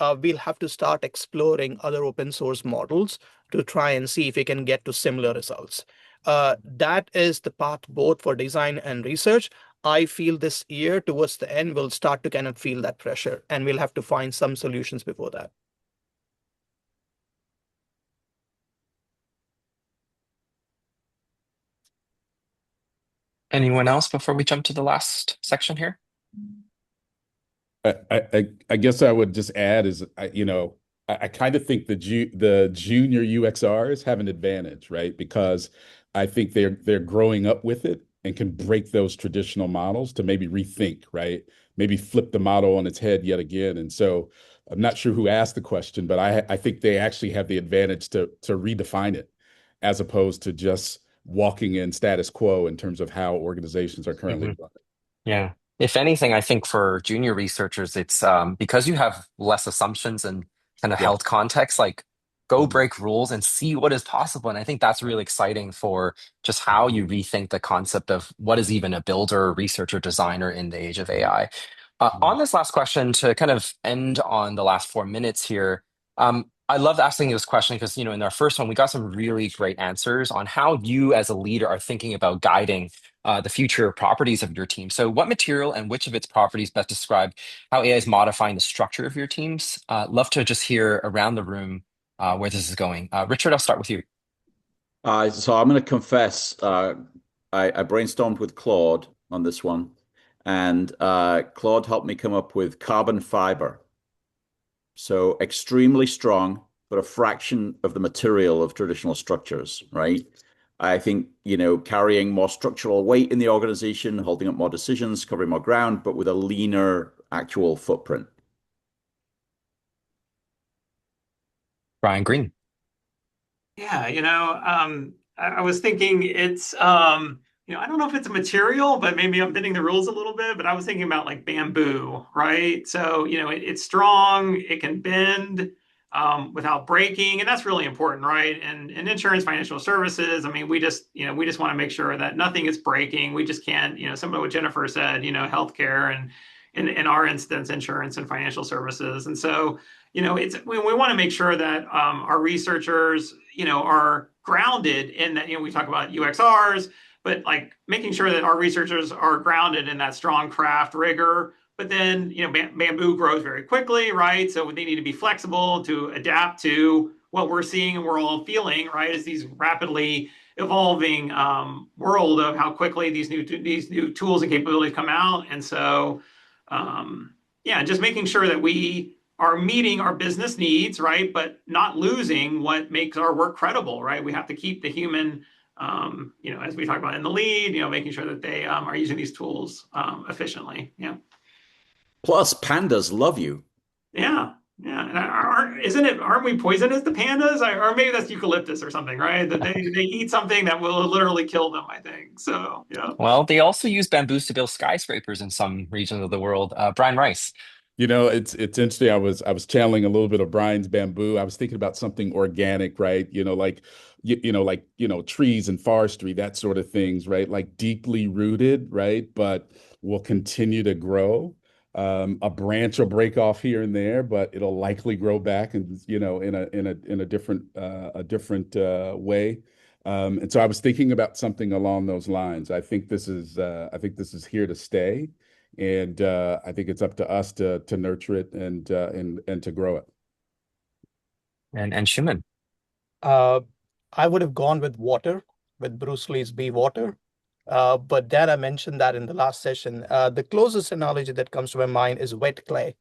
we'll have to start exploring other open source models to try and see if we can get to similar results. That is the path both for design and research. I feel this year towards the end, we'll start to kind of feel that pressure, and we'll have to find some solutions before that. Anyone else before we jump to the last section here? I guess I would just add is I kind of think the junior UXRs have an advantage, right? Because I think they're growing up with it and can break those traditional models to maybe rethink, right? Maybe flip the model on its head yet again. And so I'm not sure who asked the question, but I think they actually have the advantage to redefine it as opposed to just walking in status quo in terms of how organizations are currently Hmm. run. Yeah. If anything, I think for junior researchers, it's because you have less assumptions and kind of Yeah. held context, like go Mhm. break rules and see what is possible. And I think that's really exciting for just how you rethink the concept of what is even a builder, researcher, designer in the age of AI. On this last question, to kind of end on the last 4 minutes here, I loved asking this question because, in our first one, we got some really great answers on how you as a leader are thinking about guiding the future properties of your team. So, what material and which of its properties best describe how AI is modifying the structure of your teams? Love to just hear around the room where this is going. Richard, I'll start with you. So I'm going to confess, I brainstormed with Claude on this one, and Claude helped me come up with carbon fiber. So extremely strong, but a fraction of the material of traditional structures, right? I think, carrying more structural weight in the organization, holding up more decisions, covering more ground, but with a leaner actual footprint. Brian Green. Yeah, I was thinking it's, I don't know if it's a material, but maybe I'm bending the rules a little bit, but I was thinking about like bamboo, right? So, it's strong, it can bend without breaking, and that's really important, right? And in insurance, financial services, I mean, we just want to make sure that nothing is breaking. We just can't, some of what Jennifer said, healthcare and in our instance, insurance and financial services. And so, we want to make sure that our researchers, are grounded in that. We talk about UXRs, but like making sure that our researchers are grounded in that strong craft rigor. But then, bamboo grows very quickly, right? So they need to be flexible to adapt to what we're seeing and we're all feeling, right? As these rapidly evolving world of how quickly these new tools and capabilities come out. And so, yeah, just making sure that we are meeting our business needs, right? But not losing what makes our work credible, right? We have to keep the human, as we talk about in the lead, making sure that they are using these tools efficiently. Yeah. Plus, pandas love you. Yeah. Yeah. And aren't we poisonous to pandas? Or maybe that's eucalyptus or something, right? That they eat something that will literally kill them, I think. So, yeah. Well, they also use bamboos to build skyscrapers in some regions of the world. Brian Rice. It's interesting. I was channeling a little bit of Brian's bamboo. I was thinking about something organic, right? Trees and forestry, that sort of things, right? Like deeply rooted, right? But will continue to grow. A branch will break off here and there, but it'll likely grow back and in a different way. And so I was thinking about something along those lines. I think this is here to stay. And I think it's up to us to nurture it and to grow it. And Shuman. Uh, I would have gone with water, with Bruce Lee's Be Water. But Dad, I mentioned that in the last session. The closest analogy that comes to my mind is wet clay.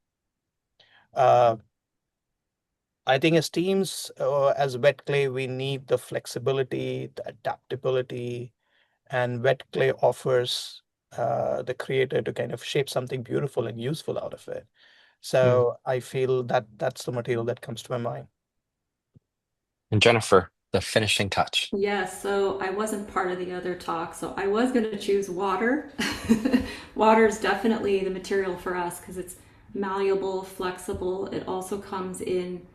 Uh, I think as teams, as wet clay, we need the flexibility, the adaptability, and wet clay offers the creator to kind of shape something beautiful and useful out of it. Mm. So I feel that that's the material that comes to my mind. And Jennifer, the finishing touch. Yes, so I wasn't part of the other talk, so I was going to choose water. Water is definitely the material for us because it's malleable, flexible. It also comes in,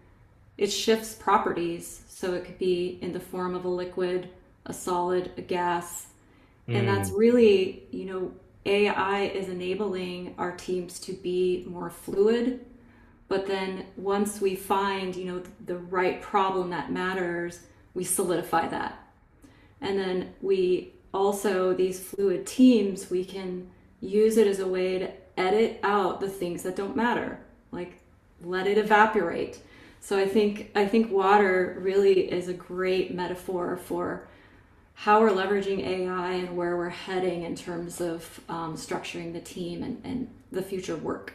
it shifts properties. So it could be in the form of a liquid, a solid, a gas. And that's Mm. really, AI is enabling our teams to be more fluid. But then once we find, the right problem that matters, we solidify that. And then we also, these fluid teams, we can use it as a way to edit out the things that don't matter, like let it evaporate. So I think water really is a great metaphor for how we're leveraging AI and where we're heading in terms of structuring the team and the future work.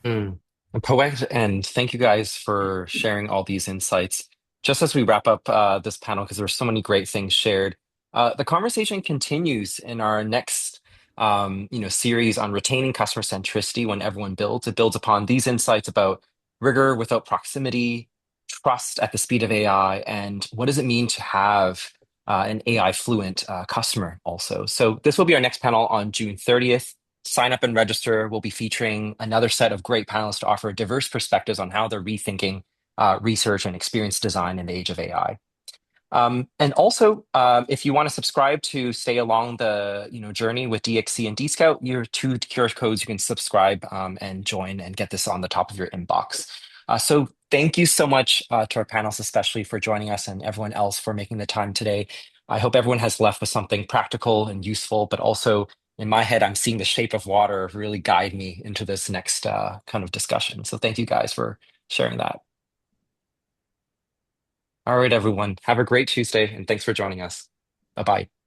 Mm. Poetic, and thank you guys for sharing all these insights. Just as we wrap up this panel, because there's so many great things shared, the conversation continues in our next series on retaining customer centricity when everyone builds. It builds upon these insights about rigor without proximity, trust at the speed of AI, and what does it mean to have an AI fluent customer also. So this will be our next panel on June 30th. Sign up and register. We'll be featuring another set of great panelists to offer diverse perspectives on how they're rethinking research and experience design in the age of AI. And also, if you want to subscribe to stay along the journey with DXC and Dscout, your two QR codes you can subscribe and join and get this on the top of your inbox. So thank you so much to our panelists, especially for joining us, and everyone else for making the time today. I hope everyone has left with something practical and useful, but also in my head, I'm seeing the shape of water really guide me into this next kind of discussion. So thank you guys for sharing that. All right, everyone. Have a great Tuesday, and thanks for joining us. Bye bye.